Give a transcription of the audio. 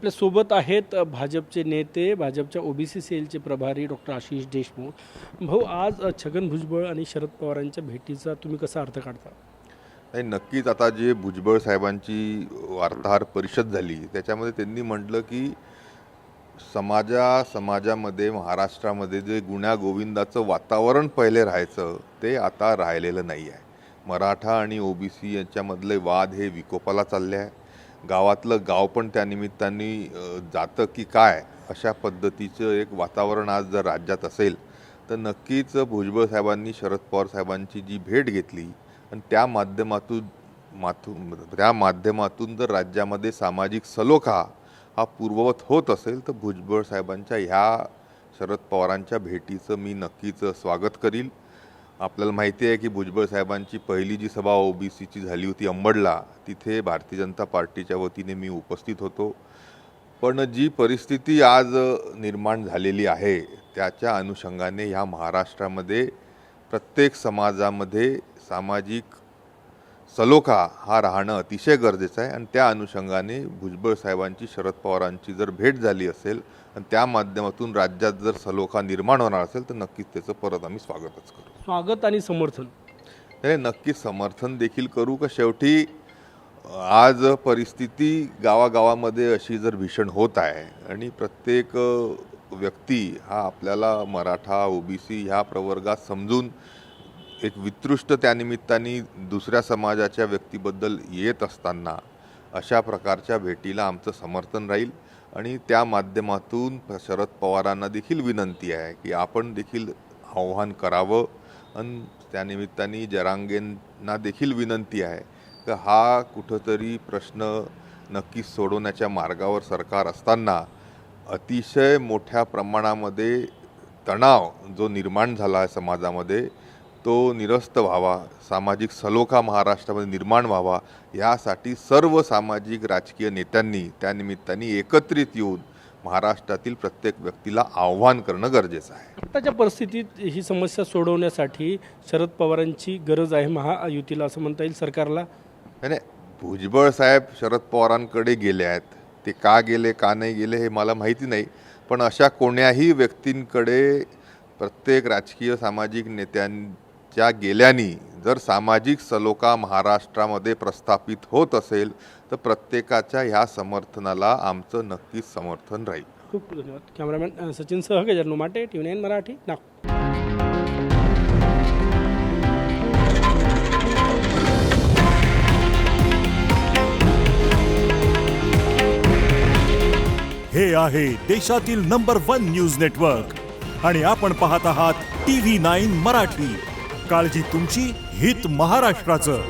आपल्या सोबत आहेत भाजपचे नेते, भाजपच्या ओबीसी सेलचे प्रभारी डॉक्टर आशिष देशमुख. भाऊ, आज छगन भुजबळ आणि शरद पवारांच्या भेटीचा तुम्ही कसा अर्थ काढता? नाही, नक्कीच. आता जे भुजबळ साहेबांची वार्ताहर परिषद झाली त्याच्यामध्ये त्यांनी म्हटलं की समाजामध्ये महाराष्ट्रामध्ये जे गुण्यागोविंदाचं वातावरण पहिले राहायचं ते आता राहिलेलं नाही आहे. मराठा आणि ओबीसी यांच्यामधले वाद हे विकोपाला चालले आहे. गावातलं गाव पण त्या निमित्ताने जातं की काय अशा पद्धतीचं एक वातावरण आज जर राज्यात असेल तर नक्कीच भुजबळ साहेबांनी शरद पवार साहेबांची जी भेट घेतली आणि त्या माध्यमातून जर राज्यामध्ये सामाजिक सलोखा हा पूर्ववत होत असेल तर भुजबळ साहेबांच्या ह्या शरद पवारांच्या भेटीचं मी नक्कीच स्वागत करील. आपल्याला माहिती आहे की भुजबळ साहेबांची पहिली जी सभा ओबीसीची झाली होती अंबडला, तिथे भारतीय जनता पार्टीच्या वतीने मी उपस्थित होतो. पण जी परिस्थिती आज निर्माण झालेली आहे त्याच्या अनुषंगाने ह्या महाराष्ट्रामध्ये प्रत्येक समाजामध्ये सामाजिक सलोखा हा राहणं अतिशय गरजेचं आहे आणि त्या अनुषंगाने भुजबळ साहेबांची शरद पवारांची जर भेट झाली असेल आणि त्या माध्यमातून राज्यात जर सलोखा निर्माण होणार असेल तर नक्कीच त्याचं परत आम्ही स्वागतच करू. स्वागत आणि समर्थन हे नक्कीच समर्थन देखील करू. का शेवटी आज परिस्थिती गावागावामध्ये अशी जर भीषण होत आहे आणि प्रत्येक व्यक्ती हा आपल्याला मराठा ओबीसी ह्या प्रवर्गात समजून एक वितृष्ट त्यानिमित्ताने दुसऱ्या समाजाच्या व्यक्तीबद्दल येत असताना अशा प्रकारच्या भेटीला आमचं समर्थन राहील. आणि त्या माध्यमातून शरद पवारांना देखील विनंती आहे की आपण देखील आव्हान करावं आणि त्यानिमित्ताने जरांगेंना देखील विनंती आहे की हा कुठंतरी प्रश्न नक्कीच सोडवण्याच्या मार्गावर सरकार असताना अतिशय मोठ्या प्रमाणामध्ये तणाव जो निर्माण झाला आहे समाजामध्ये तो निरस्त व्हावा, सामाजिक सलोखा महाराष्ट्रामध्ये निर्माण व्हावा यासाठी सर्व सामाजिक राजकीय नेत्यांनी त्यानिमित्ताने एकत्रित येऊन महाराष्ट्रातील प्रत्येक व्यक्तीला आव्हान करणं गरजेचं आहे. आत्ताच्या परिस्थितीत ही समस्या सोडवण्यासाठी शरद पवारांची गरज आहे महायुतीला, असं म्हणता येईल सरकारला? नाही, भुजबळ साहेब शरद पवारांकडे गेले आहेत. ते का गेले का नाही गेले हे मला माहिती नाही, पण अशा कोण्याही व्यक्तींकडे प्रत्येक राजकीय सामाजिक नेत्यांच्या गेल्याने जर सामाजिक सलोखा महाराष्ट्रामध्ये प्रस्थापित होत असेल तर प्रत्येकाच्या ह्या समर्थनाला आमचं नक्कीच समर्थन राहील. खूप धन्यवाद. कॅमेरामॅन सचिन सह गजानन माटे, TV9 मराठी, नागपूर. हे आहे देशातील नंबर 1 न्यूज नेटवर्क आणि आपण पाहत आहात TV9 मराठी. काळजी तुमची, हित महाराष्ट्राचं.